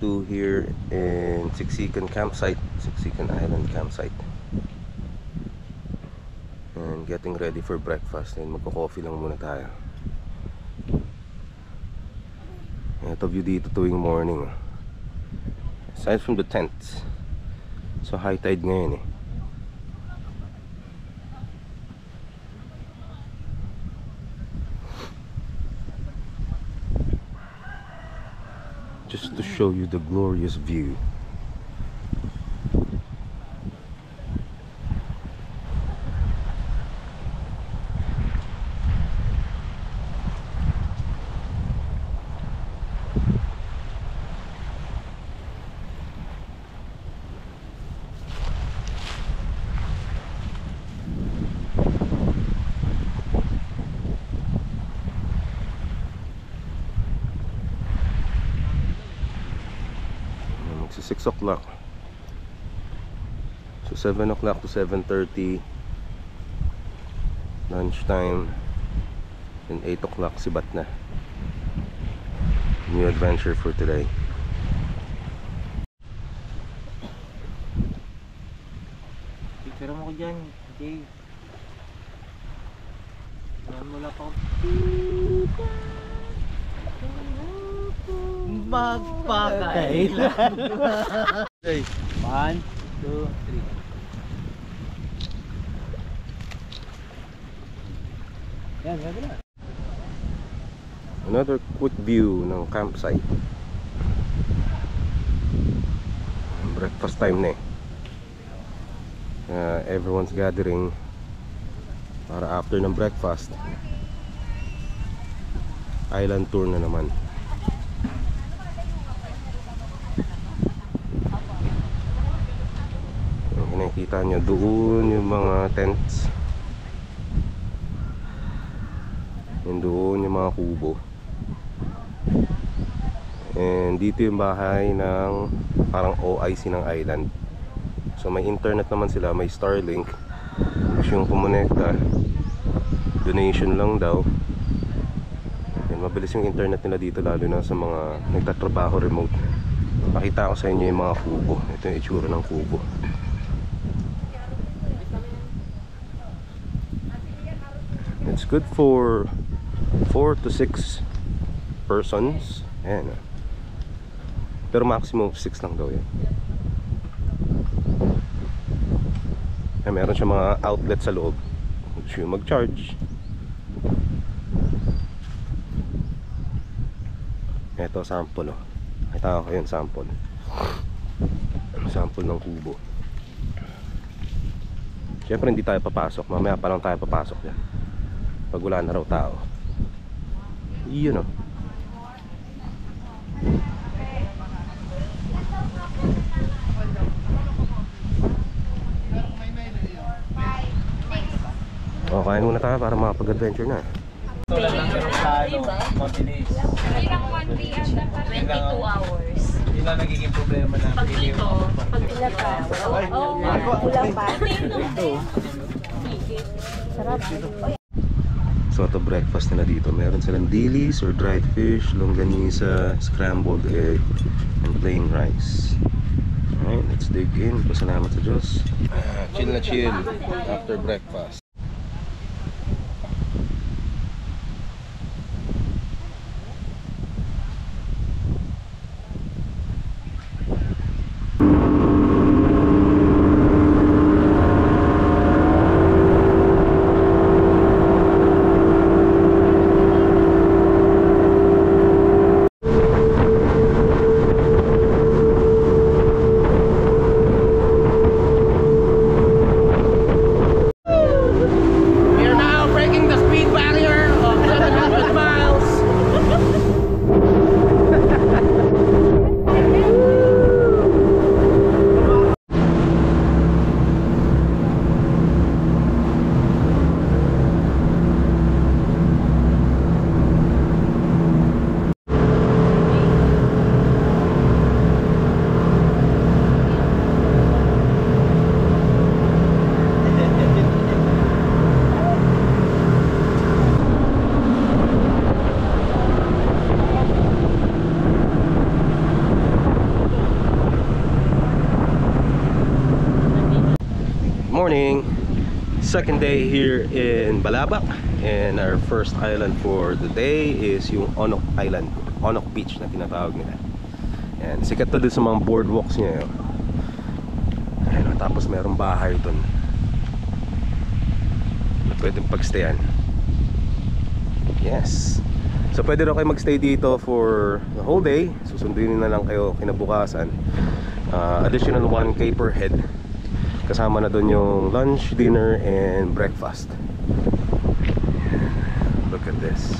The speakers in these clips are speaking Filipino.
2 here in Siksikan campsite, Siksikan Island campsite. And getting ready for breakfast. And magko-coffee lang muna tayo. Ito view dito tuwing morning. Aside from the tents. So high tide ngayon eh. Just to show you the glorious view. Magsi 6 o'clock. So 7 o'clock to 7:30 lunchtime, and 8 o'clock sibat na. New adventure for today. Picture mo ko dyan, Jay. Mula pa ako. Magpakailan. Hey, 1, 2, 3. Yan, gagawin na. another quick view ng campsite. Breakfast time na eh. Everyone's gathering para after ng breakfast, island tour na naman. Nakikita nyo doon yung mga tents, and doon yung mga kubo, and dito yung bahay ng parang OIC ng island. So may internet naman sila, may Starlink. Gusto yung kumonekta, donation lang daw. And mabilis yung internet nila dito, lalo na sa mga nagtatrabaho remote. Pakita ko sa inyo yung mga kubo. Ito yung itsura ng kubo. It's good for 4 to 6 persons. Ayan. Pero maximum 6 lang daw yan. Meron siya mga outlet sa loob. Gusto yung mag-charge. Ito sample oh. Kita ko yun, sample. Sample ng kubo. Siyempre hindi tayo papasok. Mamaya pa lang tayo papasok yan. Pag wala na raw tao. Yun oh. O, kain muna tayo para makapag-adventure na. Tulad ng Jerusalem, mabilis. Hindi lang 1 day at 22 hours. Yun lang nagiging problema na. Pag dito, pag ilan pa? Kulang pa? Sarap. So ito breakfast nila dito. Meron silang dilis or dried fish, longganisa, scrambled egg, and plain rice. Alright, let's dig in. Pasalamat sa Diyos. Chill na chill after breakfast. Second day here in Balabac, and our first island for the day is yung Onok Island, Onok Beach na tinatawag nila. And sikat to din sa mga boardwalks niya yun. Ayun, tapos merong bahay dun na pwedeng pagstayan. Yes. So pwede rin kayo magstay dito for the whole day. Susunduin na lang kayo kinabukasan. Additional 1K per head. Kasama na doon yung lunch, dinner, and breakfast. Look at this.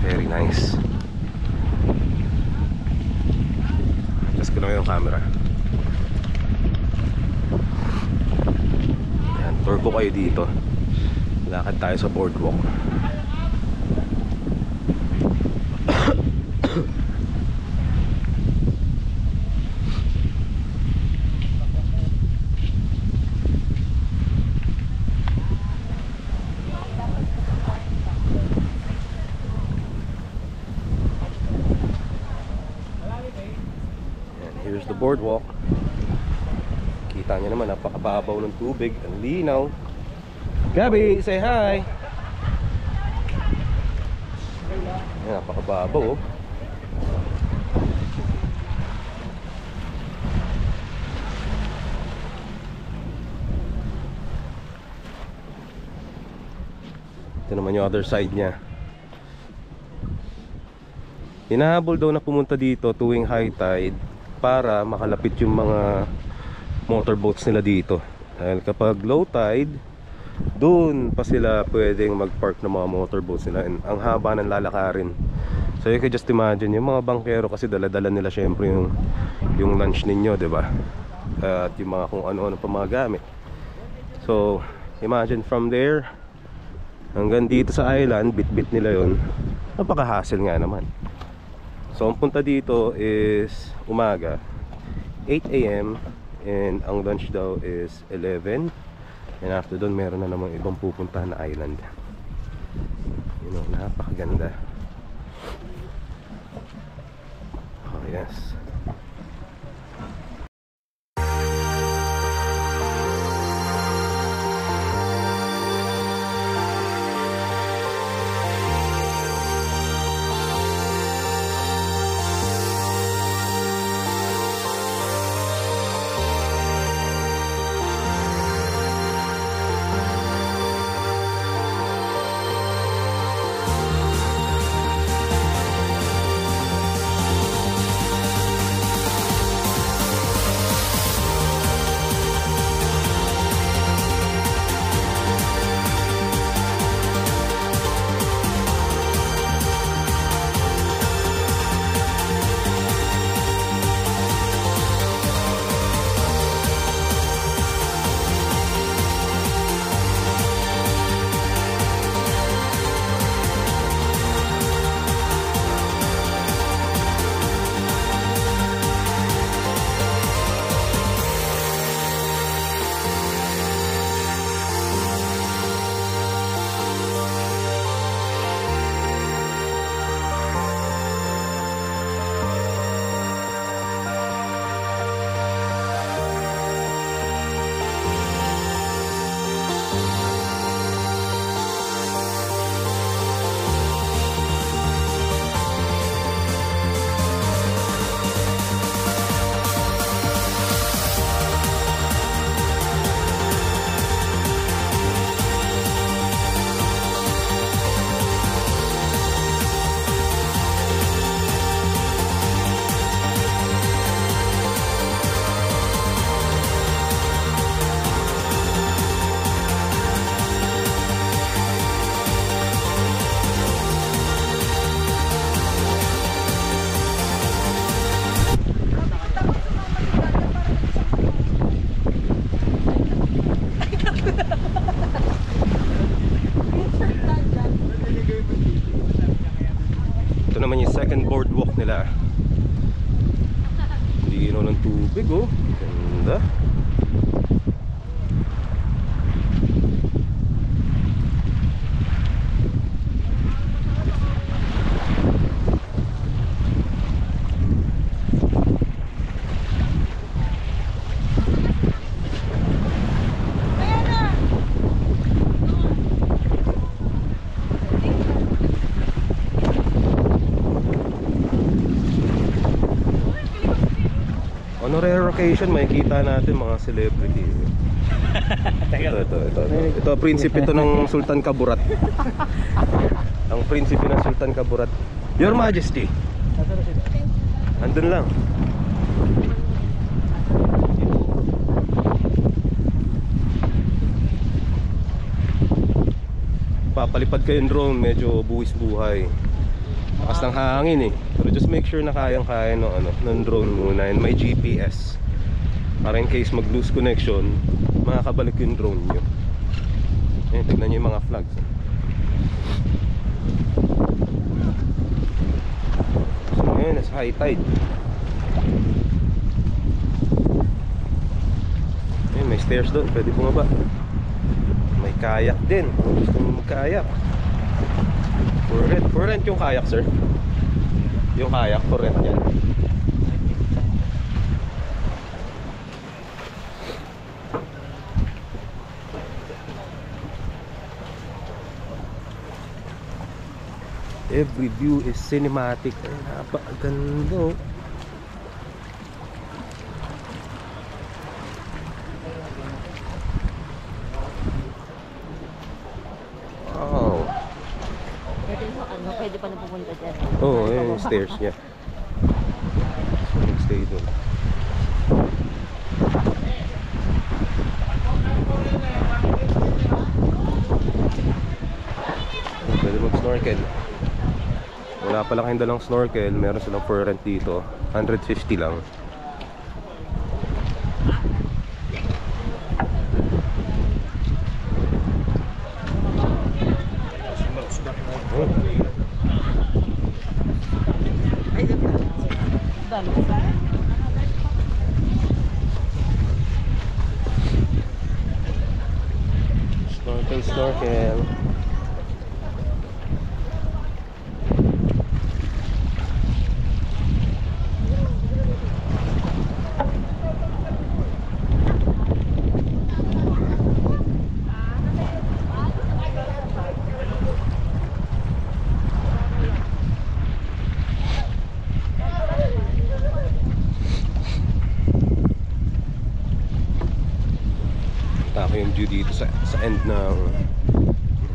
Very nice. Adjust ko lang yung camera. Ayan, tour ko kayo dito. Lakad tayo sa boardwalk. Here's the boardwalk. Kita nyo naman, napakababaw ng tubig. Ang linaw. Gabi, say hi! Ayan, napakababaw oh. Ito naman yung other side niya. Hinahabol daw na pumunta dito tuwing high tide para makalapit yung mga motorboats nila dito. Dahil kapag low tide, doon pa sila pwedeng mag-park ng mga motorboats nila. And ang haba ng lalakarin. So you can just imagine, yung mga bangkero kasi dala-dala nila syempre yung lunch ninyo, diba? At yung mga kung ano-ano pa mga gamit. So imagine from there hanggang dito sa island, bit-bit nila yun. Napaka-hassle nga naman. So ang punta dito is umaga 8 AM and ang lunch daw is 11. And after doon meron na namang ibang pupuntahan na island. You know, napakaganda. Oh yes. Ito naman yung second boardwalk nila. Linaw ng tubig oh. Ganda. occasion makikita natin mga celebrity. Ito, prinsipe ito ng Sultan Kaburat. Ang prinsipe ng Sultan Kaburat. Your Majesty. Andun lang. Papalipad kayong drone, medyo buwis buhay. Lakas ng hangin eh. Pero just make sure na kayang-kaya ng drone muna, and may GPS. Para in case mag-lose connection, makakabalik yung drone nyo. Ayan, tignan nyo yung mga flags. So ngayon, nasa high tide. Ayan, may stairs doon, pwede bumaba. May kayak din, kung gusto mo mag-kayak. For rent yung kayak, sir. Yung kayak, for rent yan. Every view is cinematic. Ay, napakaganda. Wow. Pwede pa na pupunta dyan. Oo, yung stairs niya. So, mag-stay doon. Pwede mag-snorkel. Wala pala kayong dalang snorkel, meron silang for rent dito. 150 lang. Snorkel. Tako yung view dito sa end ng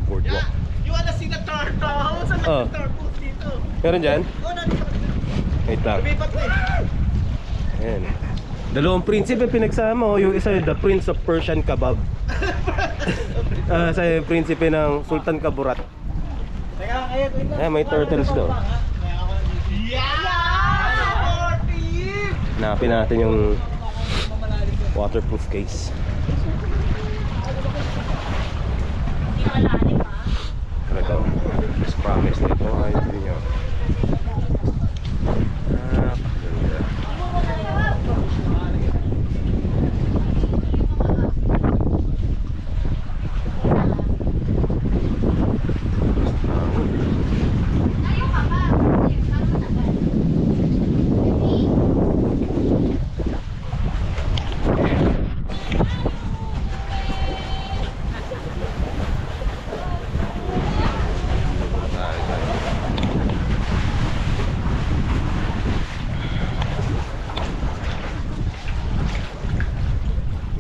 boardwalk. You wanna see the turtle? Saan Oh. ang turtle dito? Meron dyan? Oh, nandito. Wait lang. Lumipat na eh. Ayan. Dalawang prinsipe pinagsama oh. Yung isa the Prince of Persian Kebab. Sa prinsipe ng Sultan Kaburat. Teka, wait lang. Ayan, may turtles daw. Yeah! Hanapin natin yung waterproof case. Ito, just promise na ito ayos din nyo.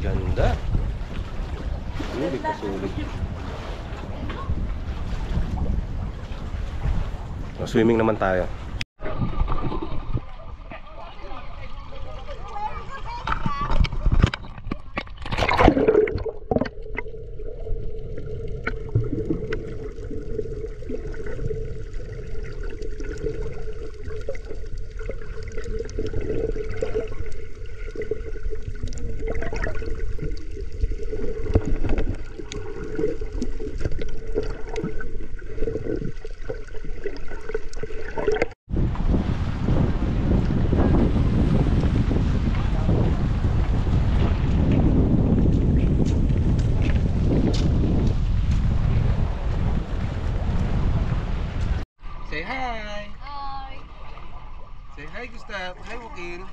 Pakaganda. Ganda. Sulit na sulit. Swimming naman tayo. Say hi! Hi! Say hi, Gustav! Hi, Joaquin!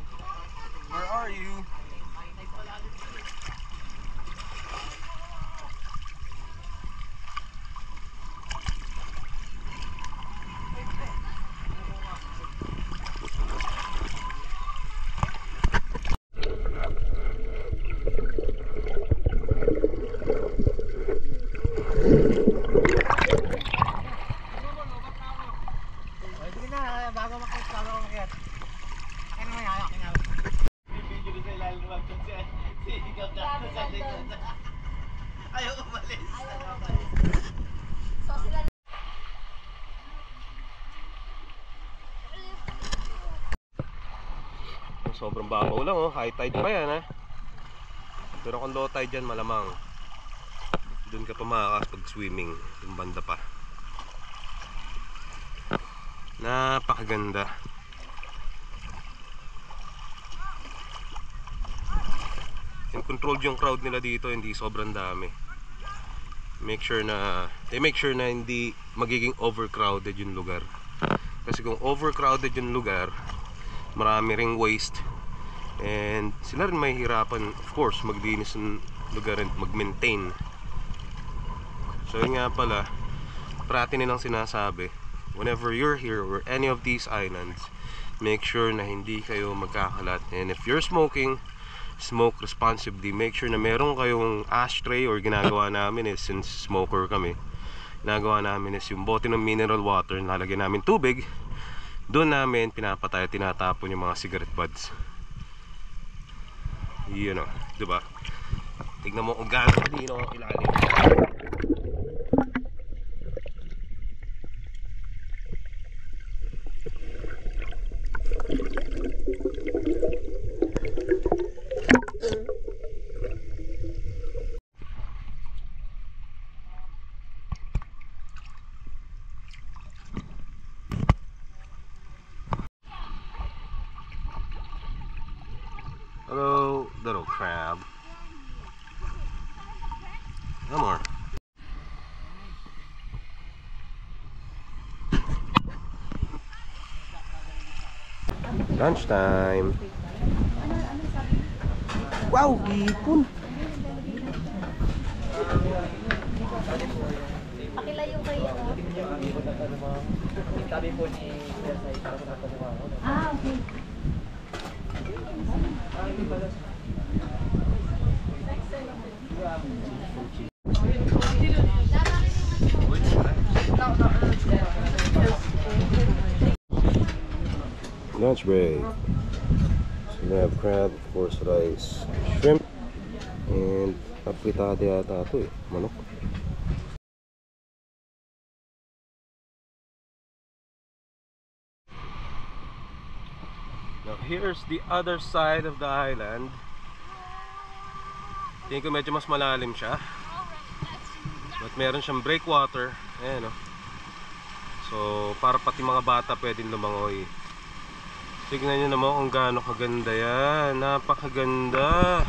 Where are you? sobrang babaw lang oh. High tide pa yan ha. Pero kung low tide yan, malamang doon ka tumakas pag swimming. Yung banda pa. Napakaganda. And controlled yung crowd nila dito, hindi sobrang dami. Make sure na hindi magiging overcrowded yung lugar. Kasi kung overcrowded yung lugar, marami ring waste. And sila rin may hirapan, of course, maglinis ng lugar and mag-maintain. So yun nga pala, parati nilang sinasabi, whenever you're here or any of these islands, make sure na hindi kayo magkakalat. And if you're smoking, smoke responsibly. Make sure na meron kayong ashtray, or ginagawa namin is, since smoker kami, ginagawa namin is yung bote ng mineral water, nalagyan namin tubig, doon namin pinapatay, tinatapon yung mga cigarette butts. Yun o, diba? Tignan mo kung gaano kalino ang ilalim. Hello, little crab. Come on. Lunchtime. Wow, ipon. Pakilayo kayo. Sabi po ni Yasay, para ko natanong ako. Ah, okay. Lunch break. So we have crab, of course, rice, shrimp, and apritada yata ito eh, manok. Now here's the other side of the island. Tingin ko medyo mas malalim siya. But meron siyang breakwater. Ayan o. So para pati mga bata pwedeng lumangoy. Tignan nyo naman kung gaano kaganda yan. Napakaganda.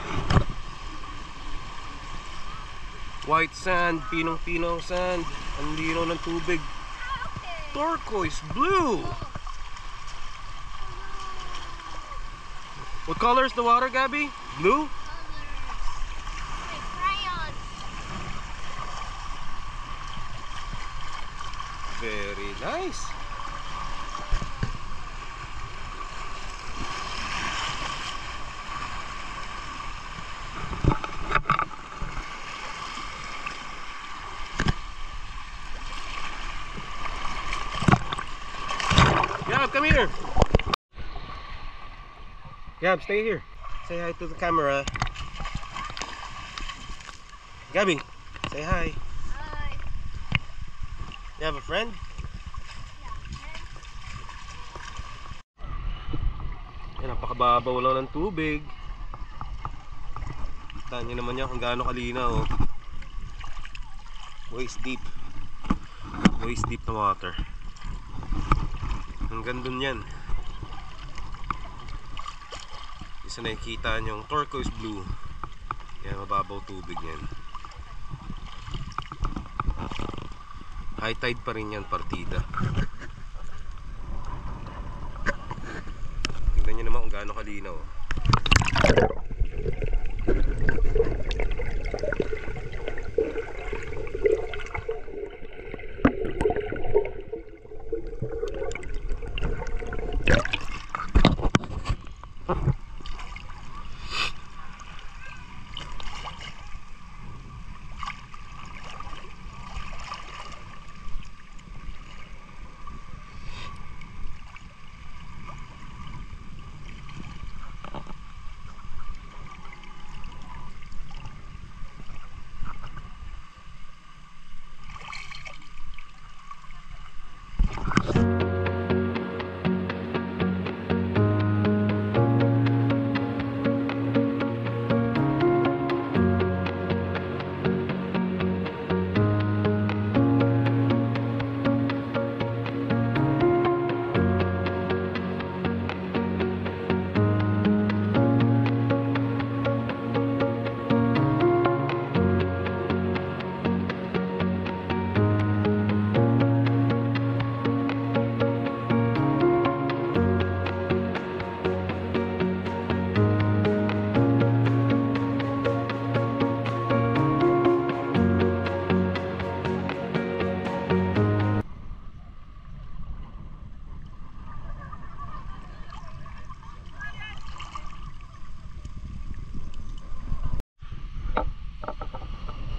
White sand, pinong-pinong sand. Ang linaw ng tubig. Turquoise blue. What color is the water, Gabby? Blue? Very nice. Gab, come here. Gab, stay here. Say hi to the camera. Gabby, say hi. Hi. You have a friend? Yan, napakababaw lang ng tubig. Kita nyo naman yan kung gaano kalinaw. Waist deep. Waist deep na water. Hanggang dun yan. Isa nakikita nyo yung turquoise blue. Yan, mababaw tubig yan. High tide pa rin yan, partida. Tingnan nyo naman kung gaano kalinaw.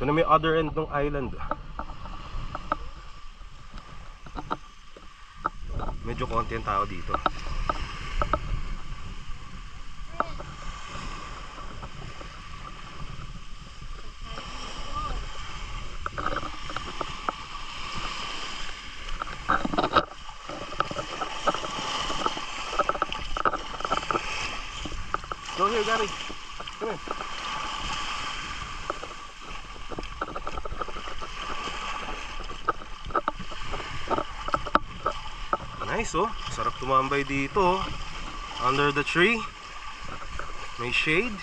Ito na may other end ng island. Medyo konti ang tao dito. Go here, Gary. Come here. Nice oh. Sarap tumambay dito. Under the tree. May shade.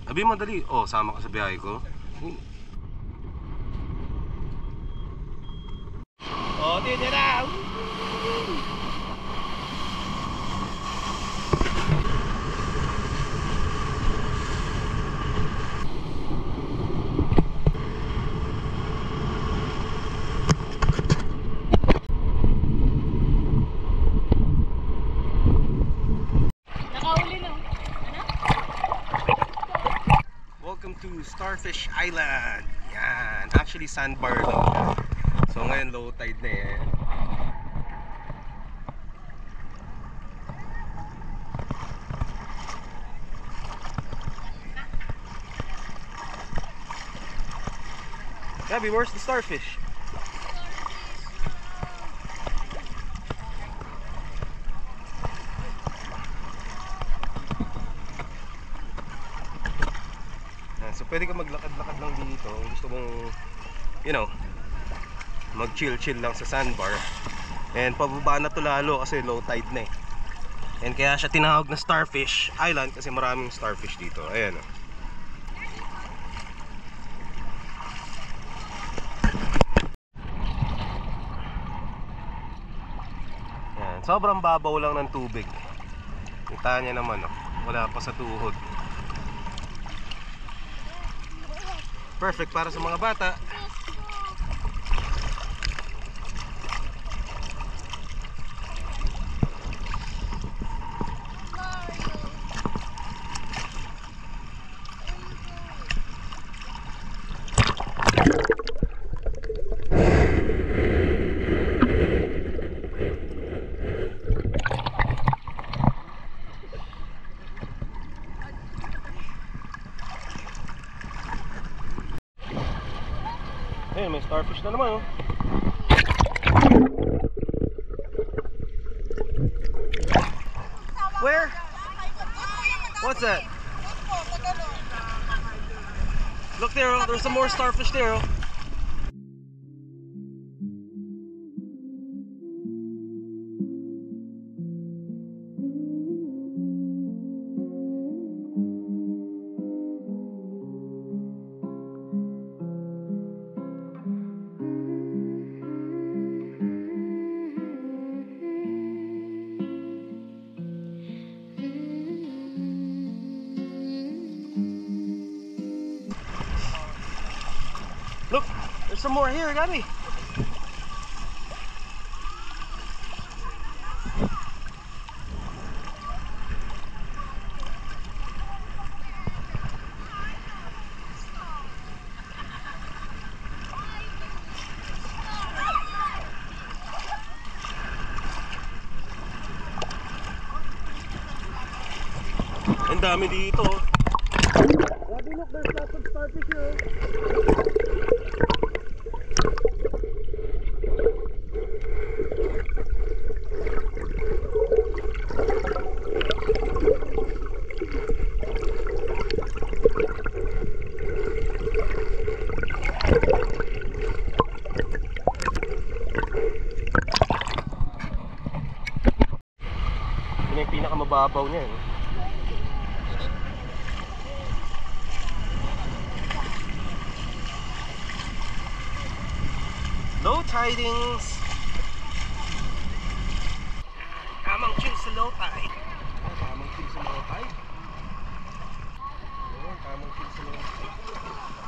Abi, madali. Oh, sama ka sa biyahe ko. Oh, dito na! Nakauli na. Welcome to Starfish Island. Yan. Actually, sandbar lang. So ngayon low tide na eh. Gabby, where's the starfish? So pwede ka maglakad-lakad lang dito. Gusto mong, you know, mag-chill-chill lang sa sandbar. And pababa na to lalo kasi low tide na eh. And kaya siya tinawag na Starfish Island kasi maraming starfish dito. Ayan o. Ayan, sobrang babaw lang ng tubig. Kita niya naman o. Wala pa sa tuhod. Perfect para sa mga bata. Hey, may starfish na naman oh. Where? What's that? Look there, oh. There's some more starfish there oh. Look, there's some more here, Gabby. Ang dami dito. Grabe, look, there's lots of starfish here. Yun yung pinakamababaw niya. Low tidings. Tamang chill sa low tide. Tamang chill sa low tide. Ayun, tamang chill sa low tide.